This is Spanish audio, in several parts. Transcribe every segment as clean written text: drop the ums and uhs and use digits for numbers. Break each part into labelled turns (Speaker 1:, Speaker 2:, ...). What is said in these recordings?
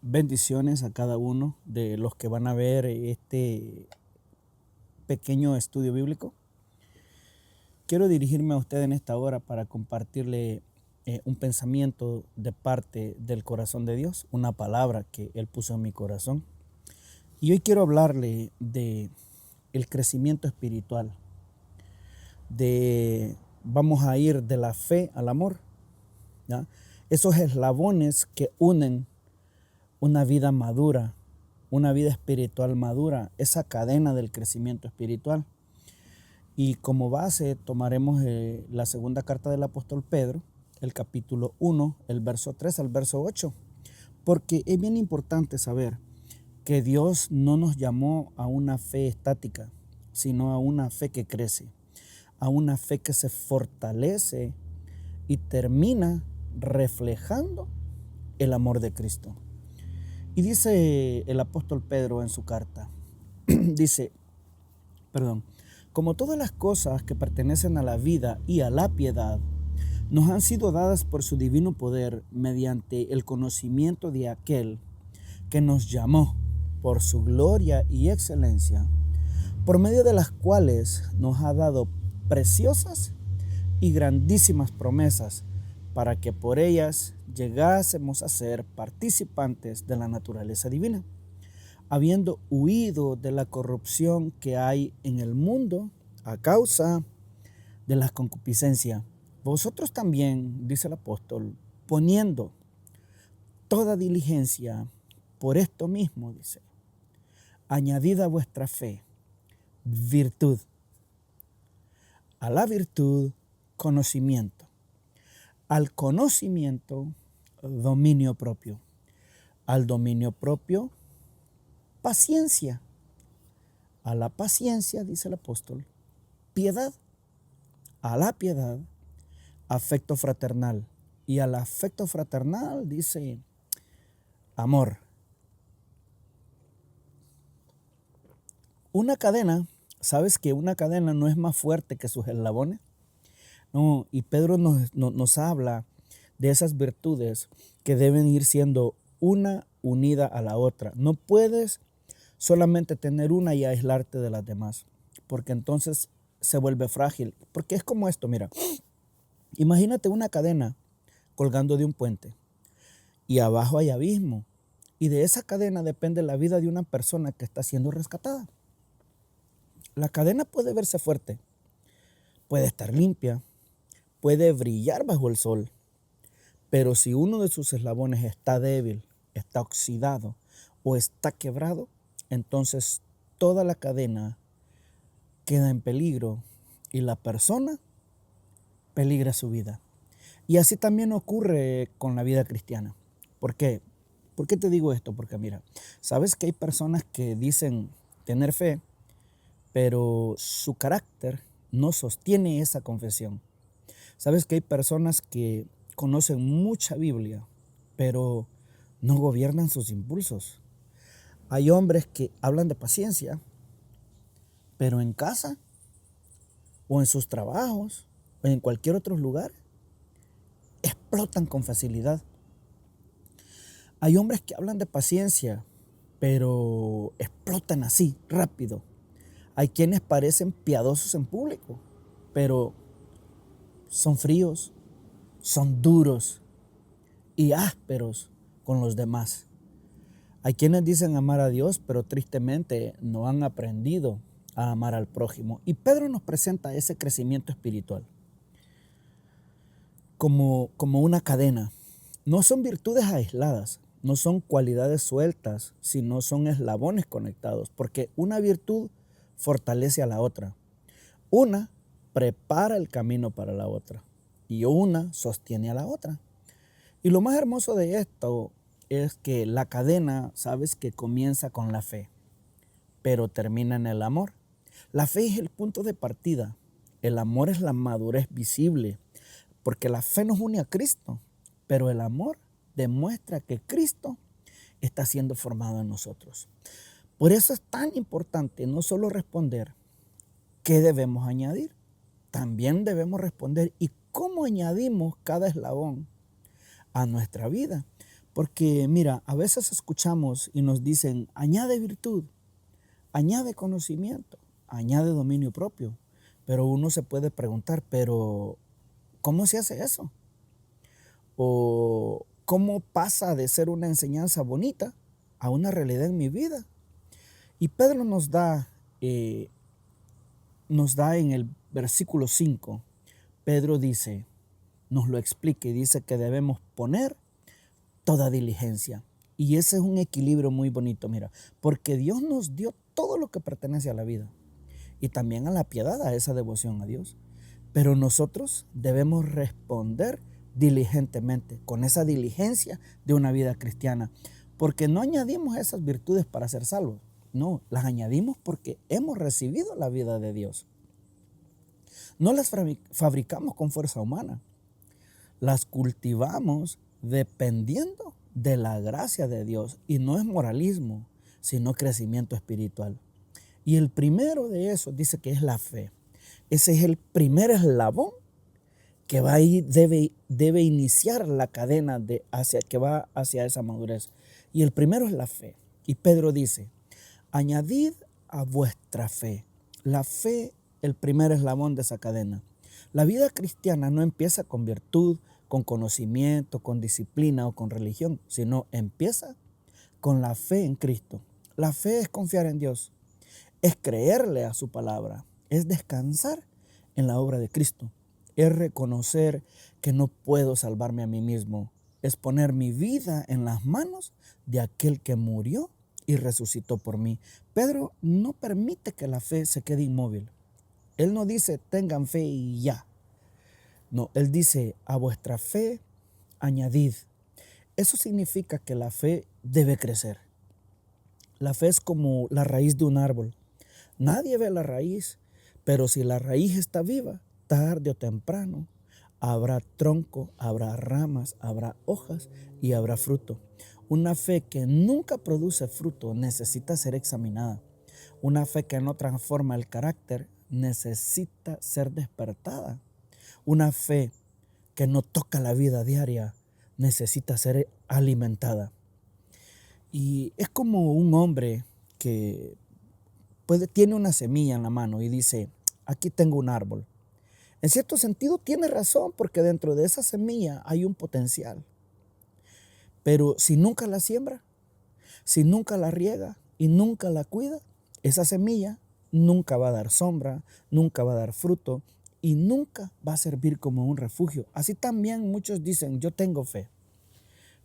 Speaker 1: Bendiciones a cada uno de los que van a ver este pequeño estudio bíblico. Quiero dirigirme a usted en esta hora para compartirle un pensamiento de parte del corazón de Dios, una palabra que Él puso en mi corazón. Y hoy quiero hablarle de el crecimiento espiritual, vamos a ir de la fe al amor, ¿ya? Esos eslabones que unen una vida madura, una vida espiritual madura, esa cadena del crecimiento espiritual. Y como base tomaremos la segunda carta del apóstol Pedro, el capítulo 1, el verso 3 al verso 8, porque es bien importante saber que Dios no nos llamó a una fe estática, sino a una fe que crece, a una fe que se fortalece y termina reflejando el amor de Cristo. Y dice el apóstol Pedro en su carta, dice, como todas las cosas que pertenecen a la vida y a la piedad, nos han sido dadas por su divino poder mediante el conocimiento de aquel que nos llamó por su gloria y excelencia, por medio de las cuales nos ha dado preciosas y grandísimas promesas, para que por ellas llegásemos a ser participantes de la naturaleza divina, habiendo huido de la corrupción que hay en el mundo a causa de la concupiscencia. Vosotros también, dice el apóstol, poniendo toda diligencia por esto mismo, dice, añadid a vuestra fe virtud, a la virtud conocimiento, al conocimiento dominio propio, al dominio propio paciencia, a la paciencia, dice el apóstol, piedad, a la piedad afecto fraternal, y al afecto fraternal dice amor. Una cadena, ¿sabes que una cadena no es más fuerte que sus eslabones? No, y Pedro nos habla de esas virtudes que deben ir siendo una unida a la otra. No puedes solamente tener una y aislarte de las demás, porque entonces se vuelve frágil. Porque es como esto, mira, imagínate una cadena colgando de un puente y abajo hay abismo, y de esa cadena depende la vida de una persona que está siendo rescatada. La cadena puede verse fuerte, puede estar limpia, puede brillar bajo el sol, pero si uno de sus eslabones está débil, está oxidado o está quebrado, entonces toda la cadena queda en peligro y la persona peligra su vida. Y así también ocurre con la vida cristiana. ¿Por qué? ¿Por qué te digo esto? Porque mira, sabes que hay personas que dicen tener fe, pero su carácter no sostiene esa confesión. Sabes que hay personas que conocen mucha Biblia, pero no gobiernan sus impulsos. Hay hombres que hablan de paciencia, pero en casa o en sus trabajos o en cualquier otro lugar explotan con facilidad. Hay hombres que hablan de paciencia, pero explotan así, rápido. Hay quienes parecen piadosos en público, pero son fríos, son duros y ásperos con los demás. Hay quienes dicen amar a Dios, pero tristemente no han aprendido a amar al prójimo. Y Pedro nos presenta ese crecimiento espiritual como una cadena. No son virtudes aisladas, no son cualidades sueltas, sino son eslabones conectados, porque una virtud fortalece a la otra. Una prepara el camino para la otra y una sostiene a la otra. Y lo más hermoso de esto es que la cadena, sabes que comienza con la fe, pero termina en el amor. La fe es el punto de partida. El amor es la madurez visible, porque la fe nos une a Cristo, pero el amor demuestra que Cristo está siendo formado en nosotros. Por eso es tan importante no solo responder qué debemos añadir, también debemos responder y cómo añadimos cada eslabón a nuestra vida. Porque mira, a veces escuchamos y nos dicen, añade virtud, añade conocimiento, añade dominio propio. Pero uno se puede preguntar, pero ¿cómo se hace eso? ¿O cómo pasa de ser una enseñanza bonita a una realidad en mi vida? Y Pedro nos da en el versículo 5, Pedro dice, nos lo explica y dice que debemos poner toda diligencia. Y ese es un equilibrio muy bonito, mira, porque Dios nos dio todo lo que pertenece a la vida y también a la piedad, a esa devoción a Dios. Pero nosotros debemos responder diligentemente, con esa diligencia de una vida cristiana, porque no añadimos esas virtudes para ser salvos, no, las añadimos porque hemos recibido la vida de Dios. No las fabricamos con fuerza humana, las cultivamos dependiendo de la gracia de Dios, y no es moralismo, sino crecimiento espiritual. Y el primero de esos dice que es la fe. Ese es el primer eslabón que va a ir, debe iniciar la cadena que va hacia esa madurez. Y el primero es la fe. Y Pedro dice, añadid a vuestra fe. La fe, el primer eslabón de esa cadena. La vida cristiana no empieza con virtud, con conocimiento, con disciplina o con religión, sino empieza con la fe en Cristo. La fe es confiar en Dios, es creerle a su palabra, es descansar en la obra de Cristo, es reconocer que no puedo salvarme a mí mismo, es poner mi vida en las manos de aquel que murió y resucitó por mí. Pedro no permite que la fe se quede inmóvil. Él no dice tengan fe y ya. No, él dice a vuestra fe añadid. Eso significa que la fe debe crecer. La fe es como la raíz de un árbol. Nadie ve la raíz, pero si la raíz está viva, tarde o temprano, habrá tronco, habrá ramas, habrá hojas y habrá fruto. Una fe que nunca produce fruto necesita ser examinada. Una fe que no transforma el carácter necesita ser despertada. Una fe que no toca la vida diaria necesita ser alimentada. Y es como un hombre que tiene una semilla en la mano y dice, aquí tengo un árbol. En cierto sentido tiene razón, porque dentro de esa semilla hay un potencial. Pero si nunca la siembra, si nunca la riega y nunca la cuida, esa semilla nunca va a dar sombra, nunca va a dar fruto y nunca va a servir como un refugio. Así también muchos dicen, yo tengo fe,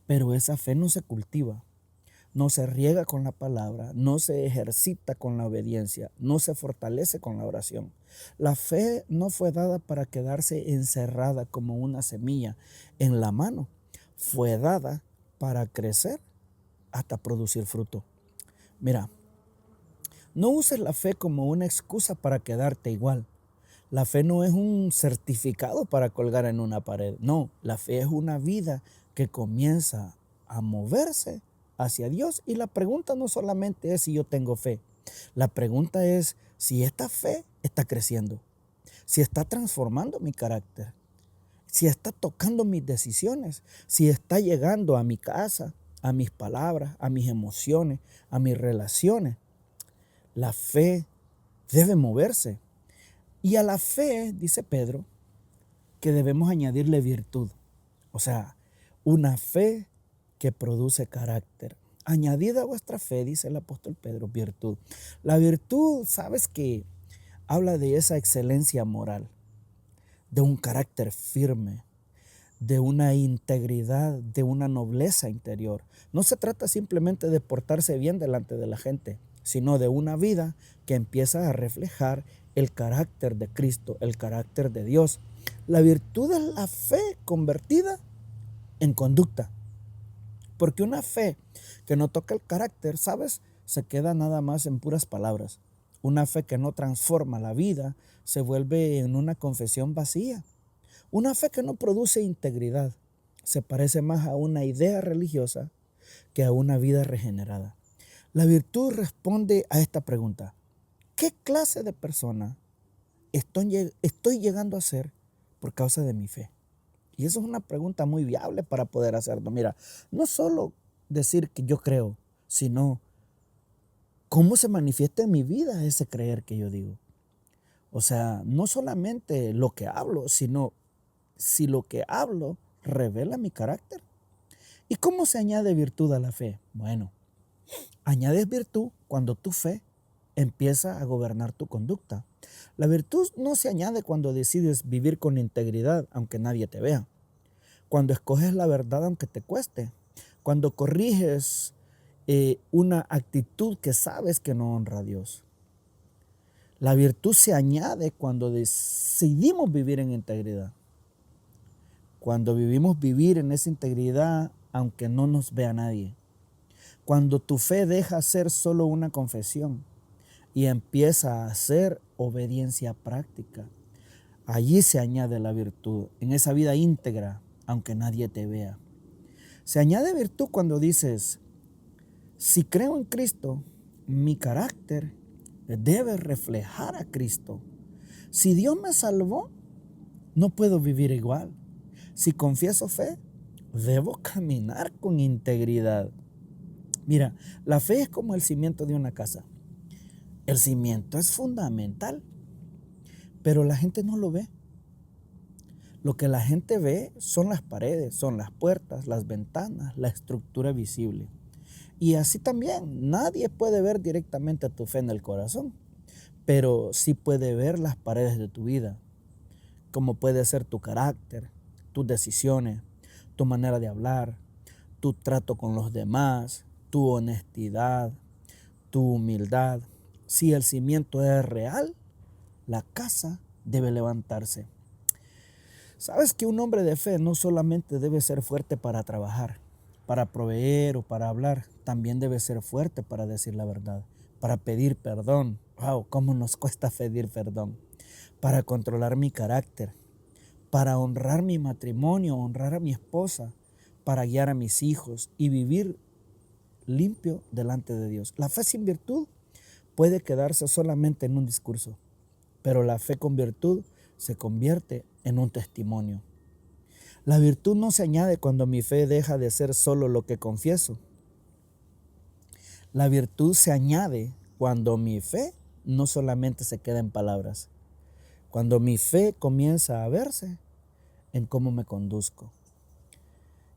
Speaker 1: pero esa fe no se cultiva. No se riega con la palabra, no se ejercita con la obediencia, no se fortalece con la oración. La fe no fue dada para quedarse encerrada como una semilla en la mano. Fue dada para crecer hasta producir fruto. Mira, no uses la fe como una excusa para quedarte igual. La fe no es un certificado para colgar en una pared. No, la fe es una vida que comienza a moverse hacia Dios. Y la pregunta no solamente es si yo tengo fe. La pregunta es si esta fe está creciendo, si está transformando mi carácter, si está tocando mis decisiones, si está llegando a mi casa, a mis palabras, a mis emociones, a mis relaciones. La fe debe moverse. Y a la fe, dice Pedro, que debemos añadirle virtud. O sea, una fe que produce carácter. Añadid a vuestra fe, dice el apóstol Pedro, virtud. La virtud, sabes que habla de esa excelencia moral, de un carácter firme, de una integridad, de una nobleza interior. No se trata simplemente de portarse bien delante de la gente, sino de una vida que empieza a reflejar el carácter de Cristo, el carácter de Dios. La virtud es la fe convertida en conducta. Porque una fe que no toca el carácter, ¿sabes? Se queda nada más en puras palabras. Una fe que no transforma la vida se vuelve en una confesión vacía. Una fe que no produce integridad se parece más a una idea religiosa que a una vida regenerada. La virtud responde a esta pregunta: ¿qué clase de persona estoy llegando a ser por causa de mi fe? Y eso es una pregunta muy viable para poder hacerlo. Mira, no solo decir que yo creo, sino cómo se manifiesta en mi vida ese creer que yo digo. O sea, no solamente lo que hablo, sino si lo que hablo revela mi carácter. ¿Y cómo se añade virtud a la fe? Bueno, añades virtud cuando tu fe empieza a gobernar tu conducta. La virtud no se añade cuando decides vivir con integridad aunque nadie te vea. Cuando escoges la verdad aunque te cueste. Cuando corriges una actitud que sabes que no honra a Dios. La virtud se añade cuando decidimos vivir en integridad. Cuando vivir en esa integridad aunque no nos vea nadie. Cuando tu fe deja ser solo una confesión y empieza a ser obediencia práctica. Allí se añade la virtud, en esa vida íntegra, aunque nadie te vea. Se añade virtud cuando dices, si creo en Cristo, mi carácter debe reflejar a Cristo. Si Dios me salvó, no puedo vivir igual. Si confieso fe, debo caminar con integridad. Mira, la fe es como el cimiento de una casa. El cimiento es fundamental, pero la gente no lo ve. Lo que la gente ve son las paredes, son las puertas, las ventanas, la estructura visible. Y así también, nadie puede ver directamente tu fe en el corazón, pero sí puede ver las paredes de tu vida, como puede ser tu carácter, tus decisiones, tu manera de hablar, tu trato con los demás, tu honestidad, tu humildad. Si el cimiento es real, la casa debe levantarse. Sabes que un hombre de fe no solamente debe ser fuerte para trabajar, para proveer o para hablar, también debe ser fuerte para decir la verdad, para pedir perdón. Wow, cómo nos cuesta pedir perdón. Para controlar mi carácter, para honrar mi matrimonio, honrar a mi esposa, para guiar a mis hijos y vivir limpio delante de Dios. La fe sin virtud puede quedarse solamente en un discurso, pero la fe con virtud se convierte en un testimonio. La virtud no se añade cuando mi fe deja de ser solo lo que confieso. La virtud se añade cuando mi fe no solamente se queda en palabras, cuando mi fe comienza a verse en cómo me conduzco.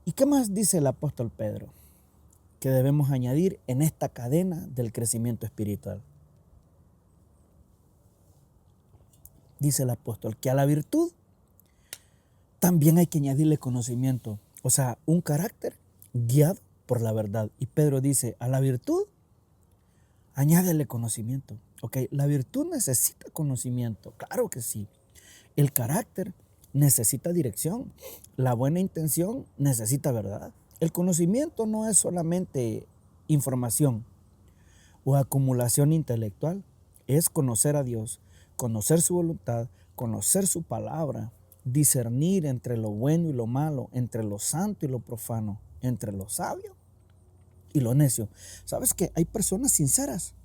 Speaker 1: ¿Y qué más dice el apóstol Pedro que debemos añadir en esta cadena del crecimiento espiritual? Dice el apóstol que a la virtud también hay que añadirle conocimiento, o sea, un carácter guiado por la verdad. Y Pedro dice, a la virtud añádele conocimiento. Ok, la virtud necesita conocimiento, claro que sí. El carácter necesita dirección. La buena intención necesita verdad. El conocimiento no es solamente información o acumulación intelectual, es conocer a Dios, conocer su voluntad, conocer su palabra, discernir entre lo bueno y lo malo, entre lo santo y lo profano, entre lo sabio y lo necio. ¿Sabes que hay personas sinceras,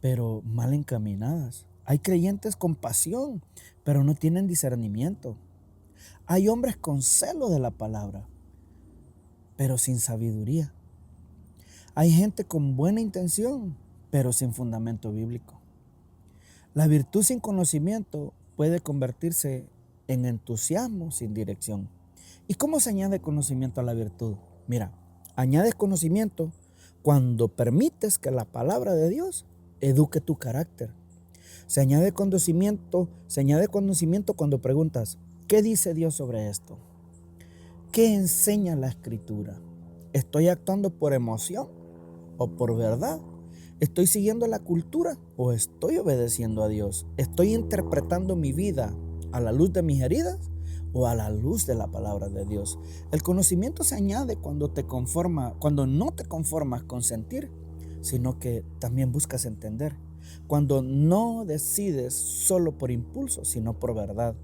Speaker 1: pero mal encaminadas? Hay creyentes con pasión, pero no tienen discernimiento. Hay hombres con celo de la palabra, pero sin sabiduría. Hay gente con buena intención, pero sin fundamento bíblico. La virtud sin conocimiento puede convertirse en entusiasmo sin dirección. ¿Y cómo se añade conocimiento a la virtud? Mira, añades conocimiento cuando permites que la palabra de Dios eduque tu carácter. Se añade conocimiento cuando preguntas, ¿qué dice Dios sobre esto? ¿Qué enseña la Escritura? ¿Estoy actuando por emoción o por verdad? ¿Estoy siguiendo la cultura o estoy obedeciendo a Dios? ¿Estoy interpretando mi vida a la luz de mis heridas o a la luz de la palabra de Dios? El conocimiento se añade cuando no te conformas con sentir, sino que también buscas entender. Cuando no decides solo por impulso, sino por verdad.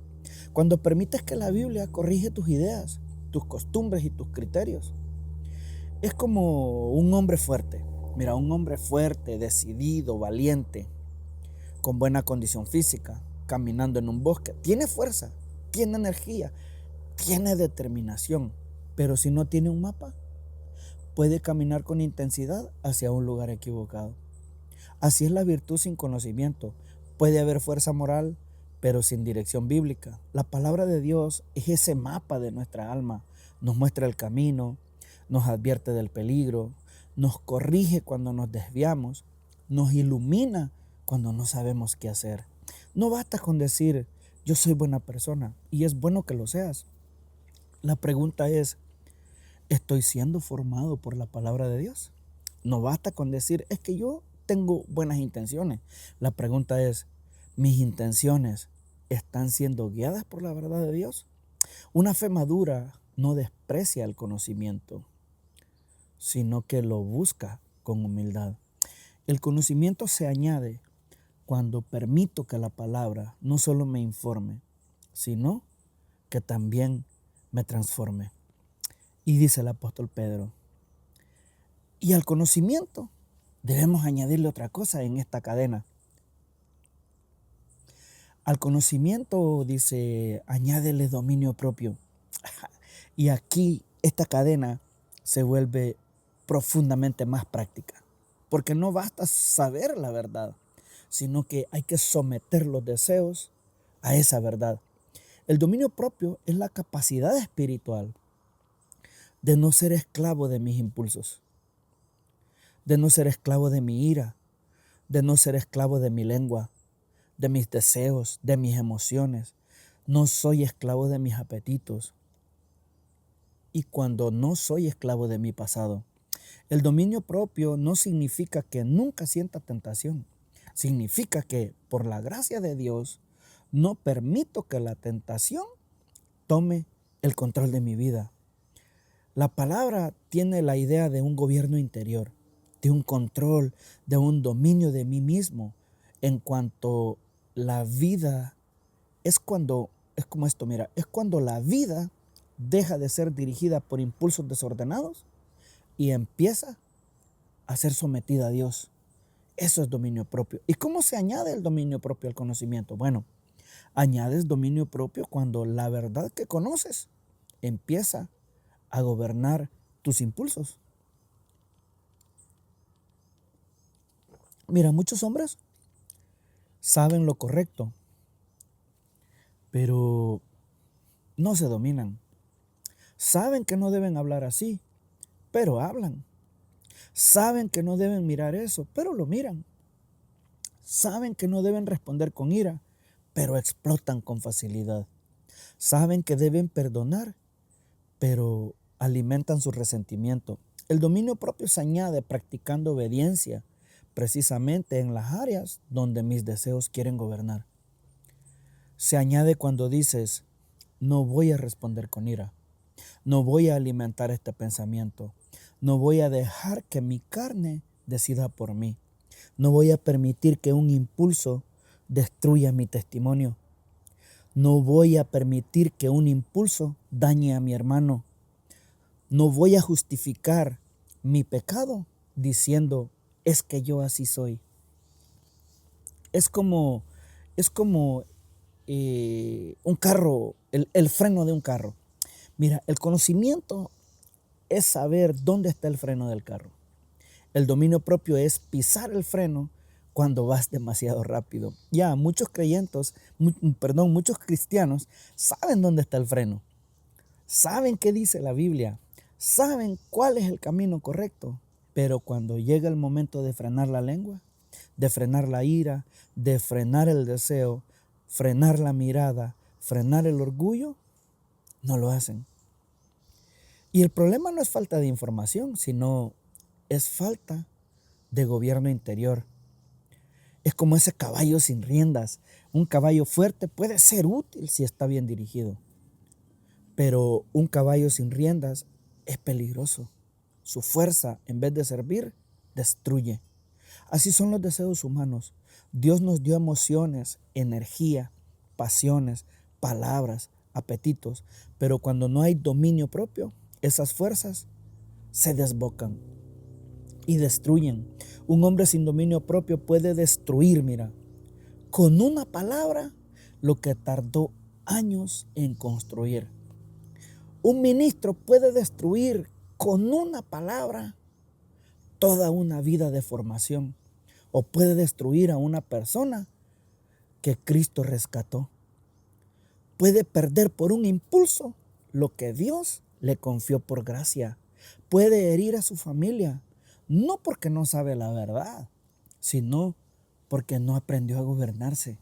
Speaker 1: Cuando permites que la Biblia corrige tus ideas, tus costumbres y tus criterios. Es como un hombre fuerte. Mira, un hombre fuerte, decidido, valiente, con buena condición física, caminando en un bosque. Tiene fuerza, tiene energía, tiene determinación, pero si no tiene un mapa, puede caminar con intensidad hacia un lugar equivocado. Así es la virtud sin conocimiento. Puede haber fuerza moral, pero sin dirección bíblica. La palabra de Dios es ese mapa de nuestra alma. Nos muestra el camino, nos advierte del peligro, nos corrige cuando nos desviamos, nos ilumina cuando no sabemos qué hacer. No basta con decir, yo soy buena persona, y es bueno que lo seas. La pregunta es, ¿estoy siendo formado por la palabra de Dios? No basta con decir, es que yo tengo buenas intenciones. La pregunta es, ¿mis intenciones están siendo guiadas por la verdad de Dios? Una fe madura no desprecia el conocimiento, sino que lo busca con humildad. El conocimiento se añade cuando permito que la palabra no solo me informe, sino que también me transforme. Y dice el apóstol Pedro, y al conocimiento debemos añadirle otra cosa en esta cadena. Al conocimiento, dice, añádele dominio propio. Y aquí esta cadena se vuelve profundamente más práctica, porque no basta saber la verdad, sino que hay que someter los deseos a esa verdad. El dominio propio es la capacidad espiritual de no ser esclavo de mis impulsos, de no ser esclavo de mi ira, de no ser esclavo de mi lengua, de mis deseos, de mis emociones. No soy esclavo de mis apetitos. Y cuando no soy esclavo de mi pasado, el dominio propio no significa que nunca sienta tentación. Significa que por la gracia de Dios no permito que la tentación tome el control de mi vida. La palabra tiene la idea de un gobierno interior, de un control, de un dominio de mí mismo. En cuanto la vida es como esto, mira, es cuando la vida deja de ser dirigida por impulsos desordenados y empieza a ser sometida a Dios. Eso es dominio propio. ¿Y cómo se añade el dominio propio al conocimiento? Bueno, añades dominio propio cuando la verdad que conoces empieza a gobernar tus impulsos. Mira, muchos hombres saben lo correcto, pero no se dominan. Saben que no deben hablar así, pero hablan. Saben que no deben mirar eso, pero lo miran. Saben que no deben responder con ira, pero explotan con facilidad. Saben que deben perdonar, pero alimentan su resentimiento. El dominio propio se añade practicando obediencia, precisamente en las áreas donde mis deseos quieren gobernar. Se añade cuando dices, no voy a responder con ira. No voy a alimentar este pensamiento. No voy a dejar que mi carne decida por mí. No voy a permitir que un impulso destruya mi testimonio. No voy a permitir que un impulso dañe a mi hermano. No voy a justificar mi pecado diciendo, es que yo así soy. Es como un carro, el freno de un carro. Mira, el conocimiento es saber dónde está el freno del carro. El dominio propio es pisar el freno cuando vas demasiado rápido. Ya, muchos cristianos saben dónde está el freno. Saben qué dice la Biblia. Saben cuál es el camino correcto. Pero cuando llega el momento de frenar la lengua, de frenar la ira, de frenar el deseo, frenar la mirada, frenar el orgullo, no lo hacen. Y el problema no es falta de información, sino es falta de gobierno interior. Es como ese caballo sin riendas. Un caballo fuerte puede ser útil si está bien dirigido, pero un caballo sin riendas es peligroso. Su fuerza, en vez de servir, destruye. Así son los deseos humanos. Dios nos dio emociones, energía, pasiones, palabras, apetitos, pero cuando no hay dominio propio, esas fuerzas se desbocan y destruyen. Un hombre sin dominio propio puede destruir, mira, con una palabra lo que tardó años en construir. Un ministro puede destruir con una palabra toda una vida de formación, o puede destruir a una persona que Cristo rescató. Puede perder por un impulso lo que Dios le confió por gracia. Puede herir a su familia, no porque no sabe la verdad, sino porque no aprendió a gobernarse.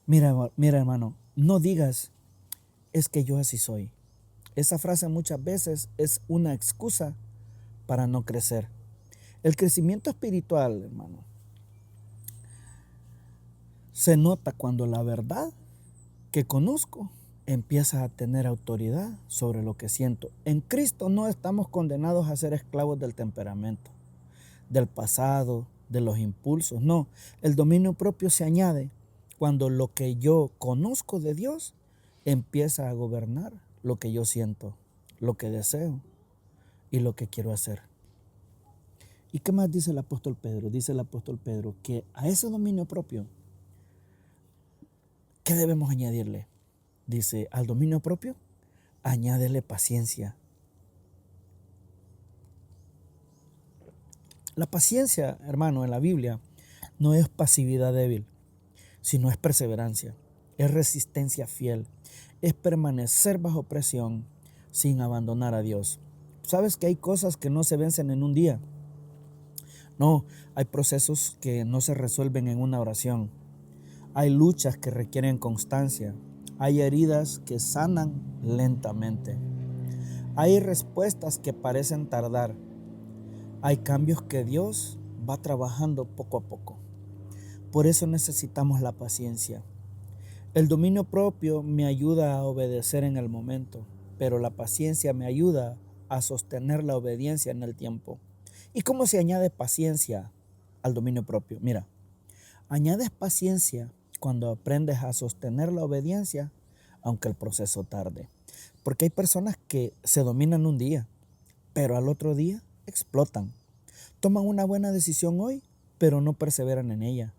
Speaker 1: Mira, hermano, no digas, es que yo así soy. Esa frase muchas veces es una excusa para no crecer. El crecimiento espiritual, hermano, se nota cuando la verdad que conozco empieza a tener autoridad sobre lo que siento. En Cristo no estamos condenados a ser esclavos del temperamento, del pasado, de los impulsos. No, el dominio propio se añade cuando lo que yo conozco de Dios empieza a gobernar lo que yo siento, lo que deseo y lo que quiero hacer. ¿Y qué más dice el apóstol Pedro? Dice el apóstol Pedro que a ese dominio propio, ¿qué debemos añadirle? Dice, al dominio propio, añádele paciencia. La paciencia, hermano, en la Biblia no es pasividad débil, sino es perseverancia, es resistencia fiel, es permanecer bajo presión sin abandonar a Dios. ¿Sabes que hay cosas que no se vencen en un día? No, hay procesos que no se resuelven en una oración. Hay luchas que requieren constancia. Hay heridas que sanan lentamente. Hay respuestas que parecen tardar. Hay cambios que Dios va trabajando poco a poco. Por eso necesitamos la paciencia. El dominio propio me ayuda a obedecer en el momento, pero la paciencia me ayuda a sostener la obediencia en el tiempo. ¿Y cómo se añade paciencia al dominio propio? Mira, añades paciencia cuando aprendes a sostener la obediencia, aunque el proceso tarde. Porque hay personas que se dominan un día, pero al otro día explotan. Toman una buena decisión hoy, pero no perseveran en ella.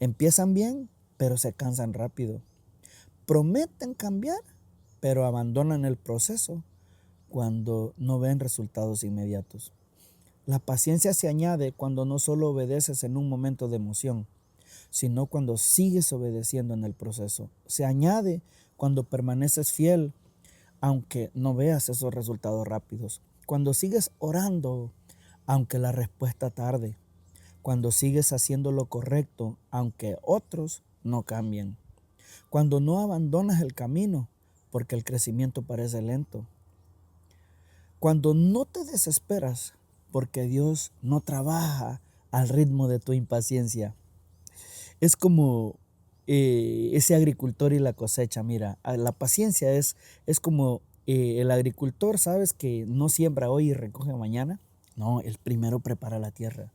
Speaker 1: Empiezan bien, pero se cansan rápido. Prometen cambiar, pero abandonan el proceso cuando no ven resultados inmediatos. La paciencia se añade cuando no solo obedeces en un momento de emoción, sino cuando sigues obedeciendo en el proceso. Se añade cuando permaneces fiel, aunque no veas esos resultados rápidos. Cuando sigues orando, aunque la respuesta tarde. Cuando sigues haciendo lo correcto, aunque otros no cambien. Cuando no abandonas el camino, porque el crecimiento parece lento. Cuando no te desesperas, porque Dios no trabaja al ritmo de tu impaciencia. Es como ese agricultor y la cosecha. Mira, la paciencia es como el agricultor, ¿sabes? Que no siembra hoy y recoge mañana. No, él primero prepara la tierra.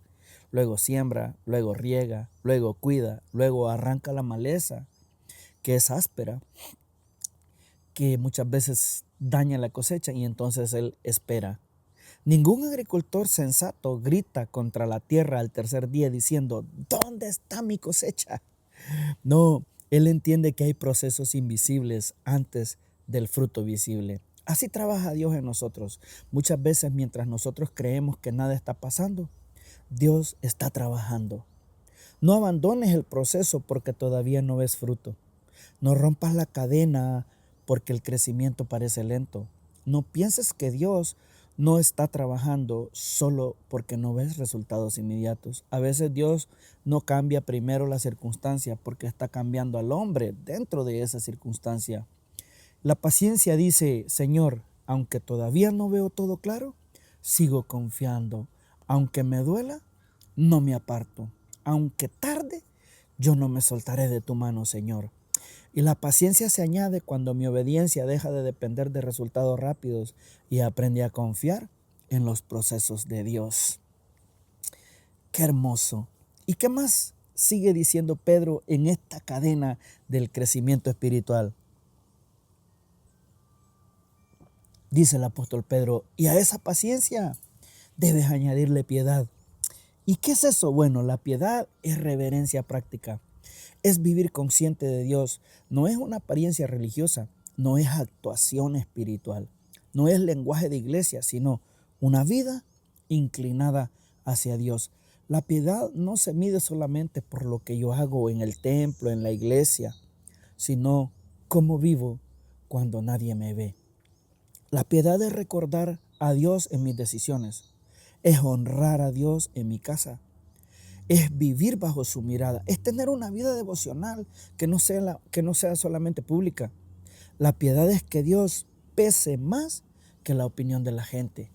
Speaker 1: Luego siembra, luego riega, luego cuida, luego arranca la maleza, que es áspera, que muchas veces daña la cosecha, y entonces él espera. Ningún agricultor sensato grita contra la tierra al tercer día diciendo, ¿dónde está mi cosecha? No, él entiende que hay procesos invisibles antes del fruto visible. Así trabaja Dios en nosotros. Muchas veces mientras nosotros creemos que nada está pasando, Dios está trabajando. No abandones el proceso porque todavía no ves fruto. No rompas la cadena porque el crecimiento parece lento. No pienses que Dios no está trabajando solo porque no ves resultados inmediatos. A veces Dios no cambia primero la circunstancia porque está cambiando al hombre dentro de esa circunstancia. La paciencia dice, Señor, aunque todavía no veo todo claro, sigo confiando. Aunque me duela, no me aparto. Aunque tarde, yo no me soltaré de tu mano, Señor. Y la paciencia se añade cuando mi obediencia deja de depender de resultados rápidos y aprende a confiar en los procesos de Dios. ¡Qué hermoso! ¿Y qué más sigue diciendo Pedro en esta cadena del crecimiento espiritual? Dice el apóstol Pedro, y a esa paciencia debes añadirle piedad. ¿Y qué es eso? Bueno, la piedad es reverencia práctica. Es vivir consciente de Dios. No es una apariencia religiosa, no es actuación espiritual, no es lenguaje de iglesia, sino una vida inclinada hacia Dios. La piedad no se mide solamente por lo que yo hago en el templo, en la iglesia, sino cómo vivo cuando nadie me ve. La piedad es recordar a Dios en mis decisiones, es honrar a Dios en mi casa, es vivir bajo su mirada, es tener una vida devocional que no sea solamente pública. La piedad es que Dios pese más que la opinión de la gente.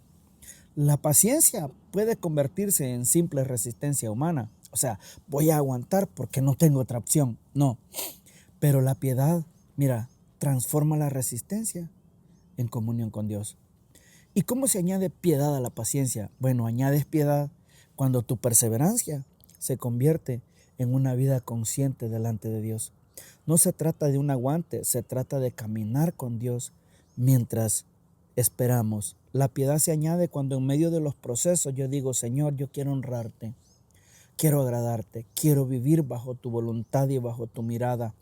Speaker 1: La paciencia puede convertirse en simple resistencia humana. O sea, voy a aguantar porque no tengo otra opción. No, pero la piedad, mira, transforma la resistencia en comunión con Dios. ¿Y cómo se añade piedad a la paciencia? Bueno, añades piedad cuando tu perseverancia se convierte en una vida consciente delante de Dios. No se trata de un aguante, se trata de caminar con Dios mientras esperamos. La piedad se añade cuando en medio de los procesos yo digo, Señor, yo quiero honrarte, quiero agradarte, quiero vivir bajo tu voluntad y bajo tu mirada.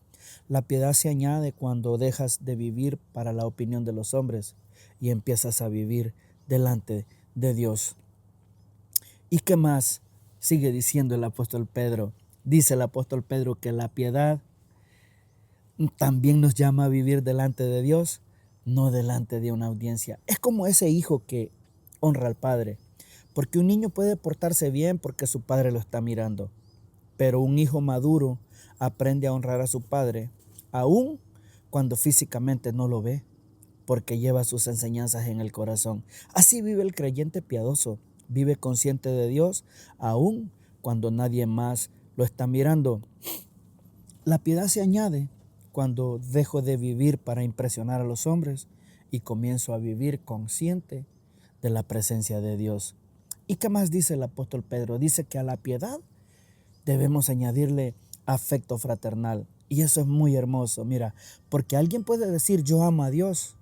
Speaker 1: La piedad se añade cuando dejas de vivir para la opinión de los hombres y empiezas a vivir delante de Dios. ¿Y qué más sigue diciendo el apóstol Pedro? Dice el apóstol Pedro que la piedad también nos llama a vivir delante de Dios, no delante de una audiencia. Es como ese hijo que honra al padre, porque un niño puede portarse bien porque su padre lo está mirando, pero un hijo maduro aprende a honrar a su padre, aun cuando físicamente no lo ve, porque lleva sus enseñanzas en el corazón. Así vive el creyente piadoso, vive consciente de Dios, aun cuando nadie más lo está mirando. La piedad se añade cuando dejo de vivir para impresionar a los hombres y comienzo a vivir consciente de la presencia de Dios. ¿Y qué más dice el apóstol Pedro? Dice que a la piedad debemos añadirle afecto fraternal. Y eso es muy hermoso, mira, porque alguien puede decir yo amo a Dios,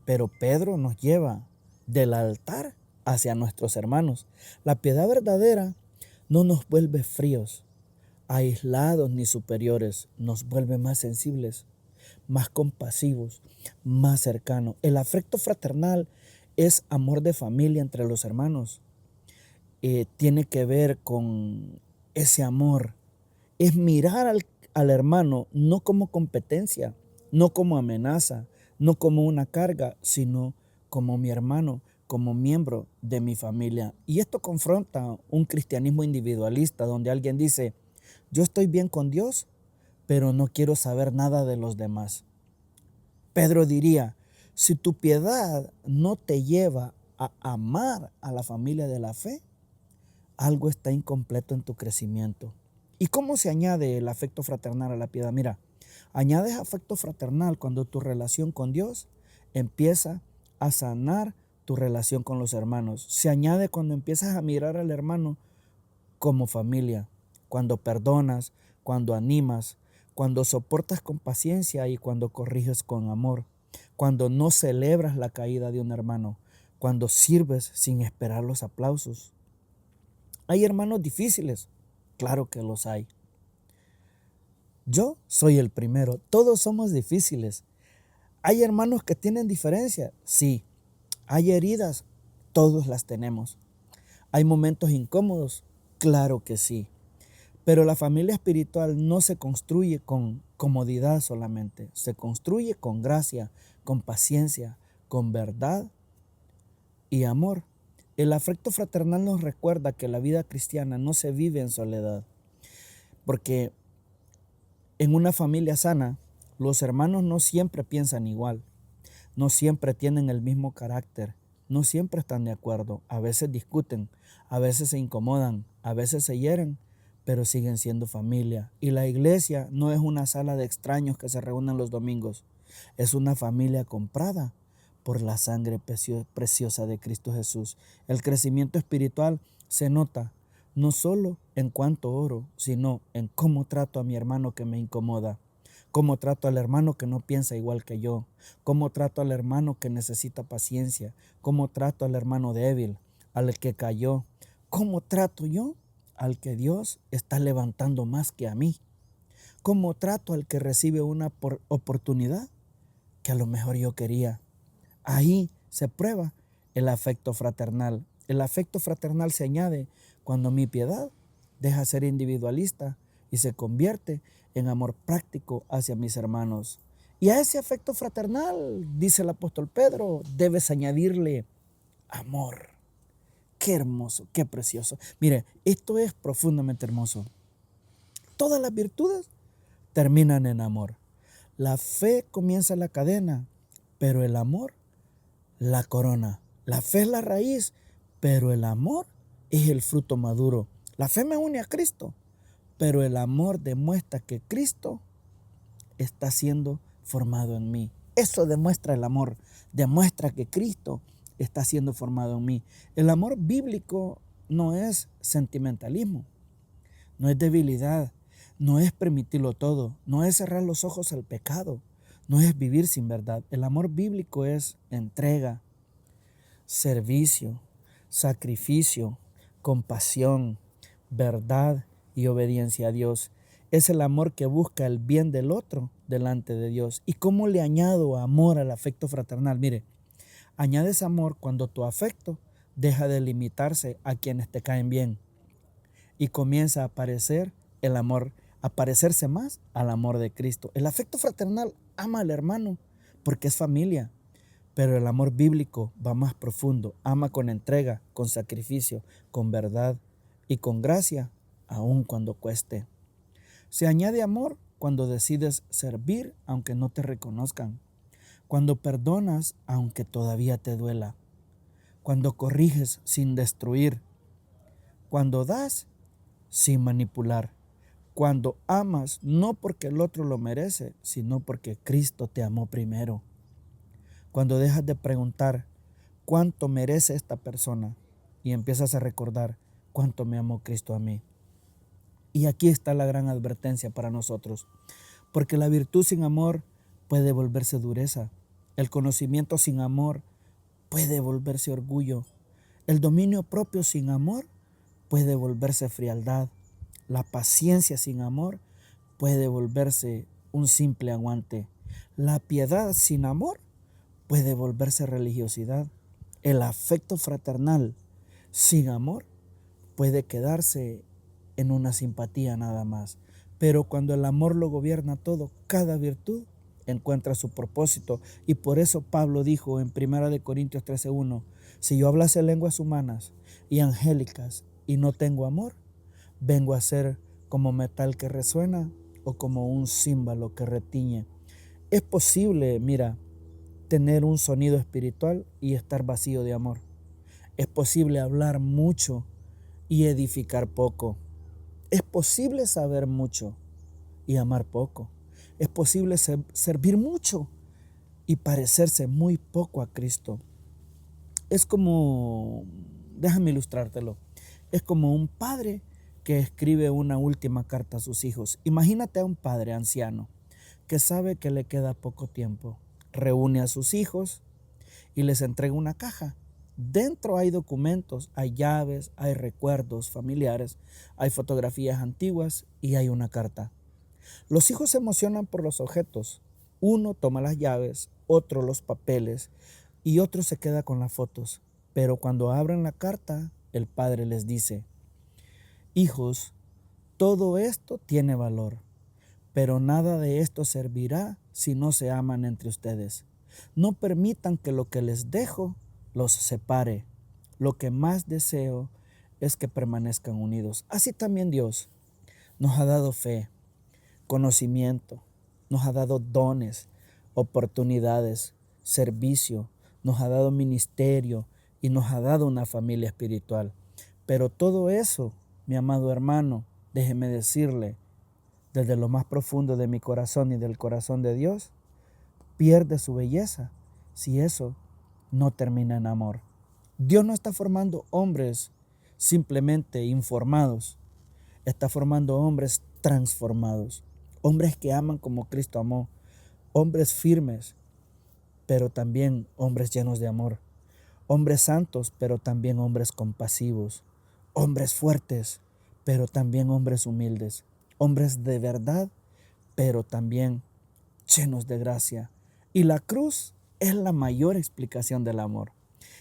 Speaker 1: pero Pedro nos lleva del altar hacia nuestros hermanos. La piedad verdadera no nos vuelve fríos, aislados ni superiores, nos vuelve más sensibles, más compasivos, más cercanos. El afecto fraternal es amor de familia entre los hermanos. Tiene que ver con ese amor. Es mirar al hermano no como competencia, no como amenaza, no como una carga, sino como mi hermano, como miembro de mi familia. Y esto confronta un cristianismo individualista donde alguien dice, yo estoy bien con Dios, pero no quiero saber nada de los demás. Pedro diría, si tu piedad no te lleva a amar a la familia de la fe, algo está incompleto en tu crecimiento. ¿Y cómo se añade el afecto fraternal a la piedad? Mira, añades afecto fraternal cuando tu relación con Dios empieza a sanar tu relación con los hermanos. Se añade cuando empiezas a mirar al hermano como familia, cuando perdonas, cuando animas, cuando soportas con paciencia y cuando corriges con amor, cuando no celebras la caída de un hermano, cuando sirves sin esperar los aplausos. ¿Hay hermanos difíciles? Claro que los hay. Yo soy el primero. Todos somos difíciles. ¿Hay hermanos que tienen diferencia? Sí. ¿Hay heridas? Todos las tenemos. ¿Hay momentos incómodos? Claro que sí. Pero la familia espiritual no se construye con comodidad solamente. Se construye con gracia, con paciencia, con verdad y amor. El afecto fraternal nos recuerda que la vida cristiana no se vive en soledad, porque en una familia sana, los hermanos no siempre piensan igual, no siempre tienen el mismo carácter, no siempre están de acuerdo, a veces discuten, a veces se incomodan, a veces se hieren, pero siguen siendo familia. Y la iglesia no es una sala de extraños que se reúnen los domingos, es una familia comprada por la sangre preciosa de Cristo Jesús. El crecimiento espiritual se nota no solo en cuánto oro, sino en cómo trato a mi hermano que me incomoda, cómo trato al hermano que no piensa igual que yo, cómo trato al hermano que necesita paciencia, cómo trato al hermano débil, al que cayó, cómo trato yo al que Dios está levantando más que a mí, cómo trato al que recibe una oportunidad que a lo mejor yo quería. Ahí se prueba el afecto fraternal. El afecto fraternal se añade cuando mi piedad deja ser individualista y se convierte en amor práctico hacia mis hermanos. Y a ese afecto fraternal, dice el apóstol Pedro, debes añadirle amor. Qué hermoso, qué precioso. Mire, esto es profundamente hermoso. Todas las virtudes terminan en amor. La fe comienza la cadena, pero el amor la corona. La fe es la raíz, pero el amor es el fruto maduro. La fe me une a Cristo, pero el amor demuestra que Cristo está siendo formado en mí. Eso demuestra el amor, demuestra que Cristo está siendo formado en mí. El amor bíblico no es sentimentalismo, no es debilidad, no es permitirlo todo, no es cerrar los ojos al pecado, no es vivir sin verdad. El amor bíblico es entrega, servicio, sacrificio, compasión, verdad y obediencia a Dios. Es el amor que busca el bien del otro delante de Dios. ¿Y cómo le añado amor al afecto fraternal? Mire, añades amor cuando tu afecto deja de limitarse a quienes te caen bien y comienza a aparecer el amor, a parecerse más al amor de Cristo. El afecto fraternal ama al hermano porque es familia. Pero el amor bíblico va más profundo, ama con entrega, con sacrificio, con verdad y con gracia, aun cuando cueste. Se añade amor cuando decides servir aunque no te reconozcan, cuando perdonas aunque todavía te duela, cuando corriges sin destruir, cuando das sin manipular, cuando amas no porque el otro lo merece, sino porque Cristo te amó primero. Cuando dejas de preguntar cuánto merece esta persona y empiezas a recordar cuánto me amó Cristo a mí. Y aquí está la gran advertencia para nosotros, porque la virtud sin amor puede volverse dureza, el conocimiento sin amor puede volverse orgullo, el dominio propio sin amor puede volverse frialdad, la paciencia sin amor puede volverse un simple aguante, la piedad sin amor puede volverse religiosidad. El afecto fraternal sin amor puede quedarse en una simpatía nada más. Pero cuando el amor lo gobierna todo, cada virtud encuentra su propósito. Y por eso Pablo dijo en 1 Corintios 13:1, si yo hablase lenguas humanas y angélicas y no tengo amor, vengo a ser como metal que resuena o como un címbalo que retiñe. Es posible, mira, tener un sonido espiritual y estar vacío de amor. Es posible hablar mucho y edificar poco. Es posible saber mucho y amar poco. Es posible servir mucho y parecerse muy poco a Cristo. Es como, déjame ilustrártelo, es como un padre que escribe una última carta a sus hijos. Imagínate a un padre anciano que sabe que le queda poco tiempo. Reúne a sus hijos y les entrega una caja. Dentro hay documentos, hay llaves, hay recuerdos familiares, hay fotografías antiguas y hay una carta. Los hijos se emocionan por los objetos. Uno toma las llaves, otro los papeles y otro se queda con las fotos. Pero cuando abren la carta, el padre les dice, hijos, todo esto tiene valor, pero nada de esto servirá si no se aman entre ustedes. No permitan que lo que les dejo los separe. Lo que más deseo es que permanezcan unidos. Así también Dios nos ha dado fe, conocimiento, nos ha dado dones, oportunidades, servicio, nos ha dado ministerio y nos ha dado una familia espiritual. Pero todo eso, mi amado hermano, déjeme decirle, desde lo más profundo de mi corazón y del corazón de Dios, pierde su belleza si eso no termina en amor. Dios no está formando hombres simplemente informados, está formando hombres transformados, hombres que aman como Cristo amó, hombres firmes, pero también hombres llenos de amor, hombres santos, pero también hombres compasivos, hombres fuertes, pero también hombres humildes, hombres de verdad, pero también llenos de gracia. Y la cruz es la mayor explicación del amor.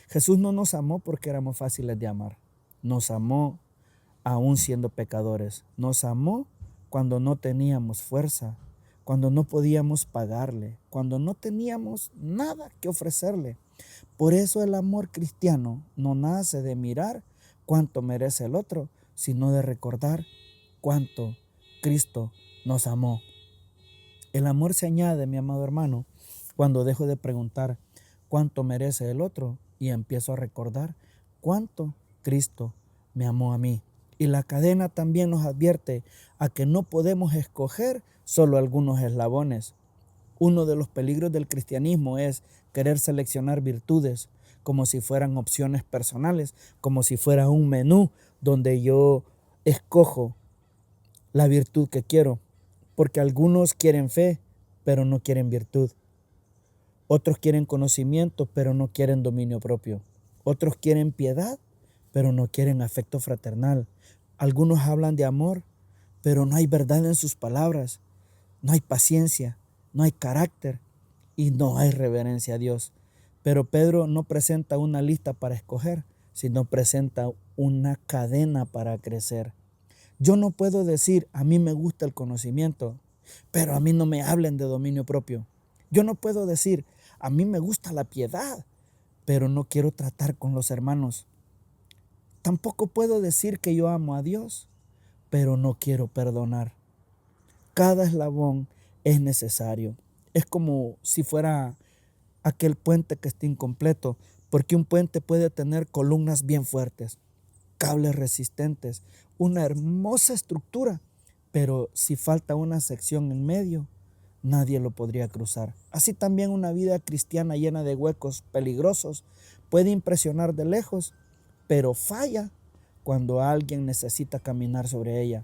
Speaker 1: Jesús no nos amó porque éramos fáciles de amar. Nos amó aún siendo pecadores. Nos amó cuando no teníamos fuerza, cuando no podíamos pagarle, cuando no teníamos nada que ofrecerle. Por eso el amor cristiano no nace de mirar cuánto merece el otro, sino de recordar cuánto Cristo nos amó. El amor se añade, mi amado hermano, cuando dejo de preguntar cuánto merece el otro y empiezo a recordar cuánto Cristo me amó a mí. Y la cadena también nos advierte a que no podemos escoger solo algunos eslabones. Uno de los peligros del cristianismo es querer seleccionar virtudes como si fueran opciones personales, como si fuera un menú donde yo escojo la virtud que quiero, porque algunos quieren fe, pero no quieren virtud. Otros quieren conocimiento, pero no quieren dominio propio. Otros quieren piedad, pero no quieren afecto fraternal. Algunos hablan de amor, pero no hay verdad en sus palabras. No hay paciencia, no hay carácter y no hay reverencia a Dios. Pero Pedro no presenta una lista para escoger, sino presenta una cadena para crecer. Yo no puedo decir, a mí me gusta el conocimiento, pero a mí no me hablen de dominio propio. Yo no puedo decir, a mí me gusta la piedad, pero no quiero tratar con los hermanos. Tampoco puedo decir que yo amo a Dios, pero no quiero perdonar. Cada eslabón es necesario. Es como si fuera aquel puente que está incompleto, porque un puente puede tener columnas bien fuertes, cables resistentes, una hermosa estructura, pero si falta una sección en medio, nadie lo podría cruzar. Así también una vida cristiana llena de huecos peligrosos puede impresionar de lejos, pero falla cuando alguien necesita caminar sobre ella.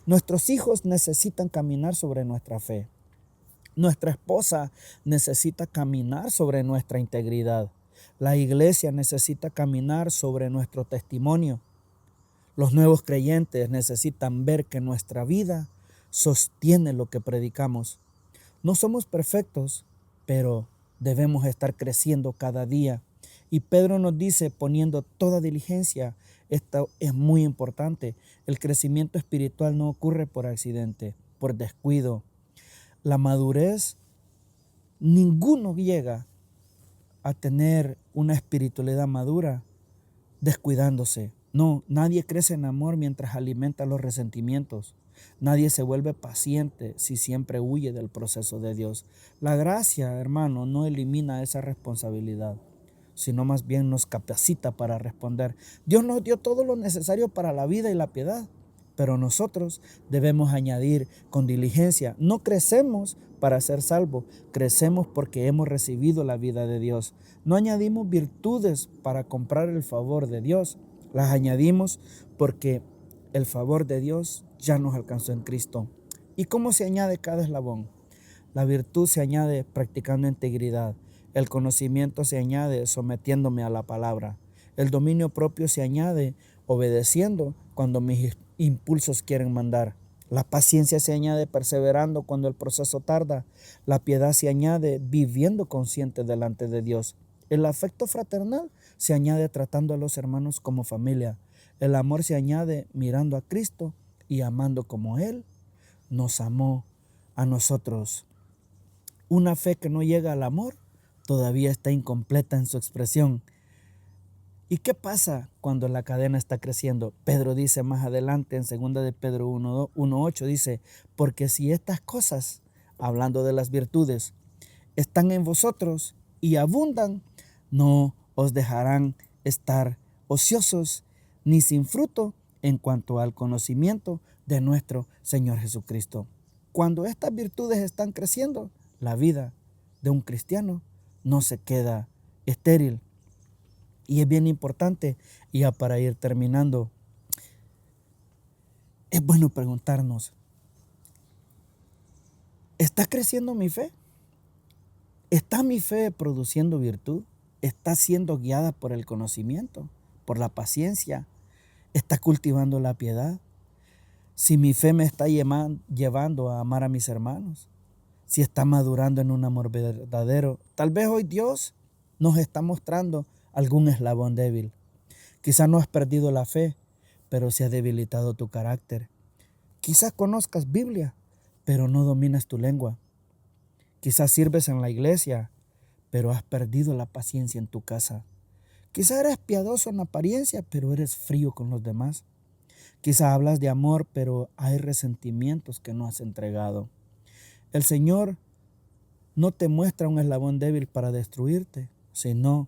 Speaker 1: Nuestros hijos necesitan caminar sobre nuestra fe. Nuestra esposa necesita caminar sobre nuestra integridad. La iglesia necesita caminar sobre nuestro testimonio. Los nuevos creyentes necesitan ver que nuestra vida sostiene lo que predicamos. No somos perfectos, pero debemos estar creciendo cada día. Y Pedro nos dice, poniendo toda diligencia, esto es muy importante. El crecimiento espiritual no ocurre por accidente, por descuido. La madurez, ninguno llega a tener una espiritualidad madura descuidándose. No, nadie crece en amor mientras alimenta los resentimientos. Nadie se vuelve paciente si siempre huye del proceso de Dios. La gracia, hermano, no elimina esa responsabilidad, sino más bien nos capacita para responder. Dios nos dio todo lo necesario para la vida y la piedad, pero nosotros debemos añadir con diligencia. No crecemos para ser salvos, crecemos porque hemos recibido la vida de Dios. No añadimos virtudes para comprar el favor de Dios, las añadimos porque el favor de Dios ya nos alcanzó en Cristo. ¿Y cómo se añade cada eslabón? La virtud se añade practicando integridad. El conocimiento se añade sometiéndome a la palabra. El dominio propio se añade obedeciendo cuando mis impulsos quieren mandar. La paciencia se añade perseverando cuando el proceso tarda. La piedad se añade viviendo consciente delante de Dios. El afecto fraternal se añade tratando a los hermanos como familia. El amor se añade mirando a Cristo y amando como Él nos amó a nosotros. Una fe que no llega al amor todavía está incompleta en su expresión. ¿Y qué pasa cuando la cadena está creciendo? Pedro dice más adelante en 2 de Pedro 1:8, dice, porque si estas cosas, hablando de las virtudes, están en vosotros y abundan, no os dejarán estar ociosos ni sin fruto en cuanto al conocimiento de nuestro Señor Jesucristo. Cuando estas virtudes están creciendo, la vida de un cristiano no se queda estéril. Y es bien importante, y ya para ir terminando, es bueno preguntarnos, ¿está creciendo mi fe? ¿Está mi fe produciendo virtud? ¿Está siendo guiada por el conocimiento, por la paciencia? ¿Está cultivando la piedad? Si mi fe me está llevando a amar a mis hermanos, si está madurando en un amor verdadero. Tal vez hoy Dios nos está mostrando algún eslabón débil. Quizás no has perdido la fe, pero se ha debilitado tu carácter. Quizás conozcas Biblia, pero no dominas tu lengua. Quizás sirves en la iglesia, pero has perdido la paciencia en tu casa. Quizás eres piadoso en apariencia, pero eres frío con los demás. Quizás hablas de amor, pero hay resentimientos que no has entregado. El Señor no te muestra un eslabón débil para destruirte, sino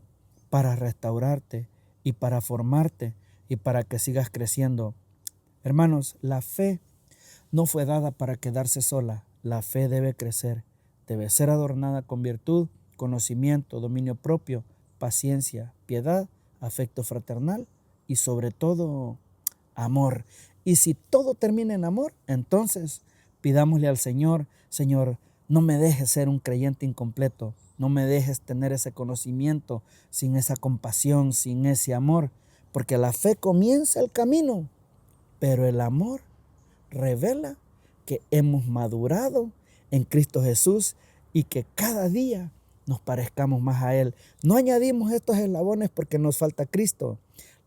Speaker 1: para restaurarte y para formarte y para que sigas creciendo. Hermanos, la fe no fue dada para quedarse sola. La fe debe crecer, debe ser adornada con virtud, conocimiento, dominio propio, paciencia, piedad, afecto fraternal y sobre todo amor. Y si todo termina en amor, entonces pidámosle al Señor, Señor, no me dejes ser un creyente incompleto, no me dejes tener ese conocimiento sin esa compasión, sin ese amor, porque la fe comienza el camino, pero el amor revela que hemos madurado en Cristo Jesús y que cada día nos parezcamos más a Él. No añadimos estos eslabones porque nos falta Cristo,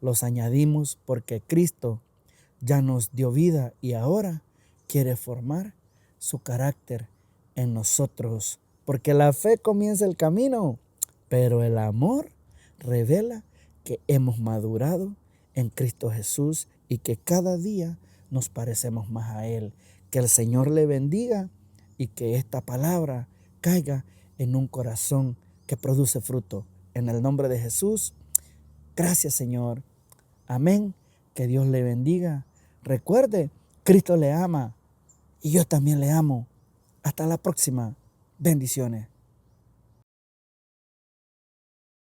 Speaker 1: los añadimos porque Cristo ya nos dio vida y ahora quiere formar su carácter en nosotros. Porque la fe comienza el camino, pero el amor revela que hemos madurado en Cristo Jesús y que cada día nos parecemos más a Él. Que el Señor le bendiga y que esta palabra caiga en un corazón que produce fruto. En el nombre de Jesús, gracias Señor. Amén. Que Dios le bendiga. Recuerde, Cristo le ama y yo también le amo. Hasta la próxima. Bendiciones.